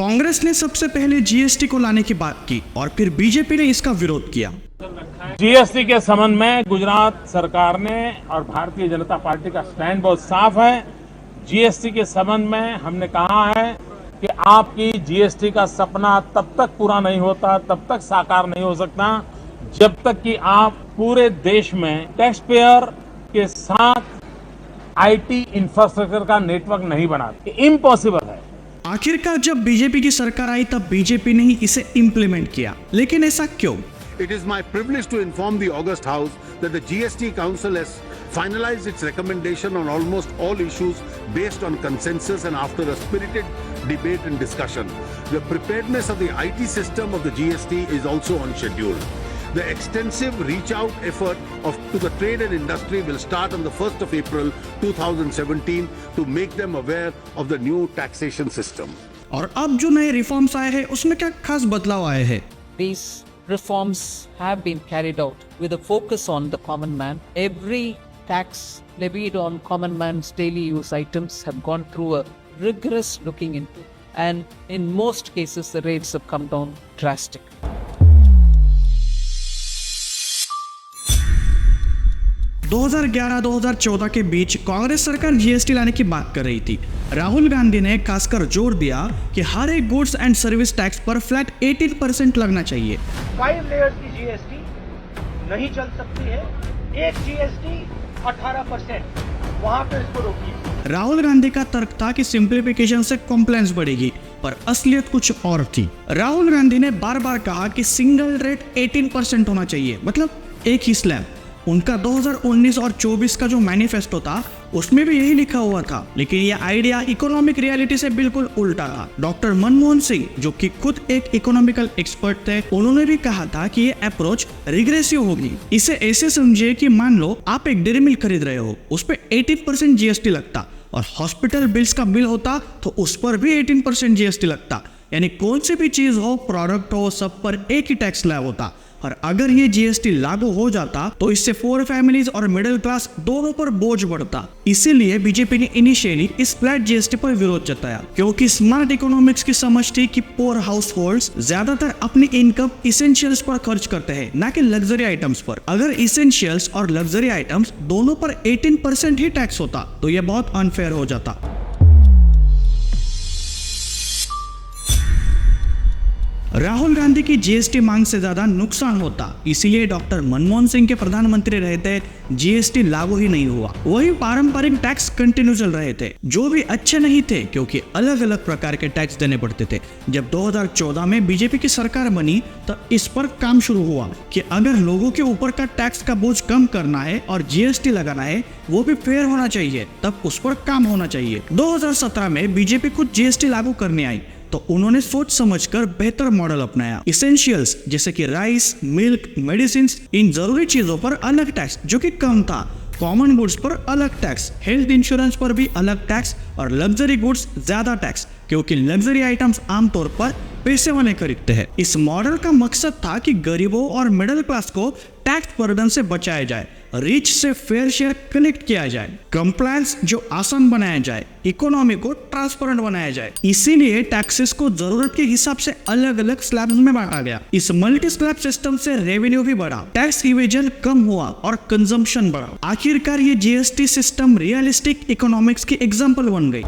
कांग्रेस ने सबसे पहले जीएसटी को लाने की बात की और फिर बीजेपी ने इसका विरोध किया। जीएसटी के संबंध में गुजरात सरकार ने और भारतीय जनता पार्टी का स्टैंड बहुत साफ है। जीएसटी के संबंध में हमने कहा है कि आपकी जीएसटी का सपना तब तक पूरा नहीं होता, तब तक साकार नहीं हो सकता, जब तक कि आप पूरे देश में टैक्स पेयर के साथ आईटी इंफ्रास्ट्रक्चर का नेटवर्क नहीं बनाते। इम्पॉसिबल है। आखिरकार जब बीजेपी की सरकार आई तब बीजेपी ने ही इसे इम्प्लीमेंट किया, लेकिन ऐसा क्यों? It is my privilege to inform the August House that the GST Council has finalized its recommendation on almost all issues based on consensus and after a spirited debate and discussion. The preparedness of the IT system of the GST is also on schedule. The extensive reach-out effort to the trade and industry will start on the 1st of April 2017 to make them aware of the new taxation system. और अब जो नए reforms आए हैं उसमें क्या खास बदलाव आए हैं? These reforms have been carried out with a focus on the common man. Every tax levied on common man's daily use items have gone through a rigorous looking into, and in most cases the rates have come down drastically. दो 2011-2014 के बीच कांग्रेस सरकार GST लाने की बात कर रही थी। राहुल गांधी ने खासकर जोर दिया कि हर एक गुड्स एंड सर्विस टैक्स पर फ्लैट 18% लगना चाहिए। 5 लेयर्स की जीएसटी नहीं चल सकती है, एक जीएसटी 18%, वहां पे इसको रोकिए। राहुल गांधी का तर्क था कि सिंप्लीफिकेशन से कॉम्प्लायंस बढ़ेगी, पर असलियत कुछ और थी। राहुल गांधी ने बार बार कहा कि सिंगल रेट 18% होना चाहिए, मतलब एक ही स्लैब। उनका 2019 और 24 का जो मैनिफेस्टो था उसमें भी यही लिखा हुआ था, लेकिन यह आइडिया इकोनॉमिक रियलिटी से बिल्कुल उल्टा था। डॉक्टर मनमोहन सिंह, जो कि खुद एक इकोनॉमिकल एक्सपर्ट थे, उन्होंने भी कहा था कि ये अप्रोच रिग्रेसिव होगी। इसे ऐसे समझिए कि मान लो आप एक डेयरी मिल्क खरीद रहे हो, उस पर 18% जीएसटी लगता, और हॉस्पिटल बिल्स का बिल होता तो उस पर भी 18% जीएसटी लगता। यानी कौन सी भी चीज हो, प्रोडक्ट हो, सब पर एक ही टैक्स स्लैब होता। और अगर ये जीएसटी लागू हो जाता तो इससे पुअर फैमिलीज और मिडिल क्लास दोनों पर बोझ बढ़ता। इसीलिए बीजेपी ने इनिशियली इस फ्लैट जीएसटी पर विरोध जताया, क्योंकि स्मार्ट इकोनॉमिक्स की समझ थी कि पुअर हाउसहोल्ड्स ज्यादातर अपनी इनकम इसेंशियल्स पर खर्च करते हैं, ना कि लग्जरी आइटम्स पर। अगर इसेंशियल्स और लग्जरी आइटम्स दोनों पर 18% ही टैक्स होता तो यह बहुत अनफेयर हो जाता। राहुल गांधी की जीएसटी मांग से ज्यादा नुकसान होता, इसीलिए डॉक्टर मनमोहन सिंह के प्रधानमंत्री रहते जीएसटी लागू ही नहीं हुआ। वही पारंपरिक टैक्स कंटिन्यू चल रहे थे, जो भी अच्छे नहीं थे, क्योंकि अलग अलग प्रकार के टैक्स देने पड़ते थे। जब 2014 में बीजेपी की सरकार बनी तो इस पर काम शुरू हुआ कि अगर लोगों के ऊपर का टैक्स का बोझ कम करना है और जीएसटी लगाना है, वो भी फेयर होना चाहिए, तब उस पर काम होना चाहिए। 2017 में बीजेपी खुद जीएसटी लागू करने आई तो उन्होंने सोच समझकर बेहतर मॉडल अपनाया। इसेंशियल्स जैसे कि राइस, मिल्क, मेडिसिन, इन जरूरी चीजों पर अलग टैक्स जो कि कम था, कॉमन गुड्स पर अलग टैक्स, हेल्थ इंश्योरेंस पर भी अलग टैक्स, और लग्जरी गुड्स ज्यादा टैक्स, क्योंकि लग्जरी आइटम्स आमतौर पर पैसे वाले खरीदते हैं। इस मॉडल का मकसद था कि गरीबों और मिडिल क्लास को टैक्स बर्डन से बचाया जाए, रिच से फेयर शेयर कलेक्ट किया जाए, कंप्लायंस जो आसान बनाया जाए, इकोनॉमी को ट्रांसपेरेंट बनाया जाए। इसीलिए टैक्सेस को जरूरत के हिसाब से अलग अलग स्लैब्स में बांटा गया। इस मल्टी स्लैब सिस्टम से रेवेन्यू भी बढ़ा, टैक्स इवेजन कम हुआ और कंजम्पशन बढ़ा। आखिरकार ये जीएसटी सिस्टम रियलिस्टिक इकोनॉमिक्स की एग्जांपल बन गई।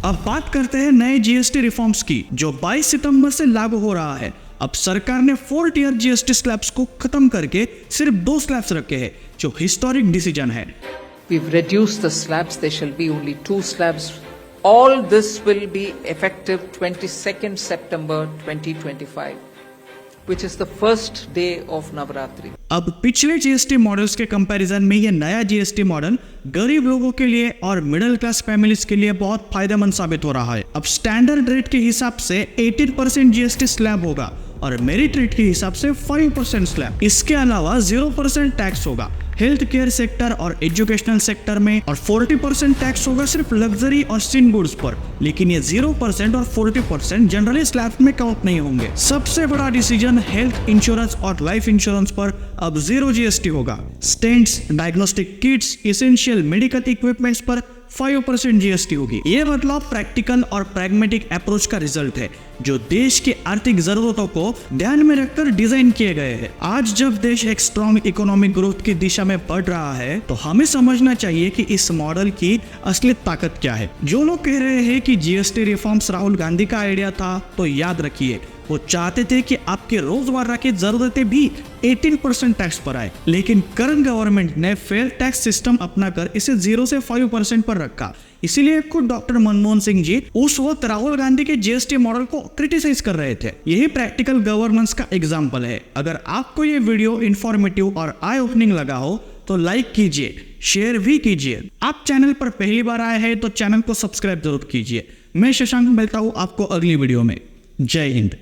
अब बात करते हैं नए जीएसटी रिफॉर्म्स की, जो 22 सितंबर से लागू हो रहा है। अब सरकार ने 4 टियर जीएसटी स्लैब्स को खत्म करके सिर्फ 2 स्लैब्स रखे हैं, जो हिस्टोरिक डिसीजन है। We've reduced the slabs. There shall be only 2 slabs. All this will be effective 22nd September 2025, which is the first day of Navratri. अब पिछले जीएसटी मॉडल्स के कंपैरिजन में ये नया जीएसटी मॉडल गरीब लोगों के लिए और मिडिल क्लास फैमिलीज के लिए बहुत फायदेमंद साबित हो रहा है। अब स्टैंडर्ड रेट के हिसाब से 18% जीएसटी स्लैब होगा और मेरिट रेट के हिसाब से 5% स्लैब। इसके अलावा 0% टैक्स होगा हेल्थ केयर सेक्टर और एजुकेशनल सेक्टर में, और 40% टैक्स होगा सिर्फ लग्जरी और सिन गुड्स पर। लेकिन ये 0% और 40% जनरली स्लैब में काउंट नहीं होंगे। सबसे बड़ा डिसीजन हेल्थ इंश्योरेंस और लाइफ इंश्योरेंस पर अब 0 जीएसटी होगा। Stents, diagnostic kits, essential medical equipments पर 5% जीएसटी होगी। ये बदलाव प्रैक्टिकल और प्रैग्मेटिक अप्रोच का रिजल्ट है जो देश की आर्थिक जरूरतों को ध्यान में रखकर डिजाइन किए गए हैं। आज जब देश एक स्ट्रॉन्ग इकोनॉमिक ग्रोथ की दिशा में बढ़ रहा है तो हमें समझना चाहिए कि इस मॉडल की असली ताकत क्या है। जो लोग कह रहे हैं कि जीएसटी रिफॉर्म्स राहुल गांधी का आइडिया था, तो याद रखिए वो चाहते थे कि आपके रोजमर्रा की जरूरतें भी 18% टैक्स पर आए, लेकिन करंट गवर्नमेंट ने फेयर टैक्स सिस्टम अपनाकर इसे 0 से 5% पर रखा। इसीलिए खुद डॉक्टर मनमोहन सिंह जी उस वक्त राहुल गांधी के जीएसटी मॉडल को क्रिटिसाइज कर रहे थे। यही प्रैक्टिकल गवर्नेंस का एग्जाम्पल है। अगर आपको ये वीडियो इंफॉर्मेटिव और आई ओपनिंग लगा हो तो लाइक कीजिए, शेयर भी कीजिए। आप चैनल पर पहली बार आए हैं तो चैनल को सब्सक्राइब जरूर कीजिए। मैं शशांक मिलता हूँ आपको अगली वीडियो में। जय हिंद।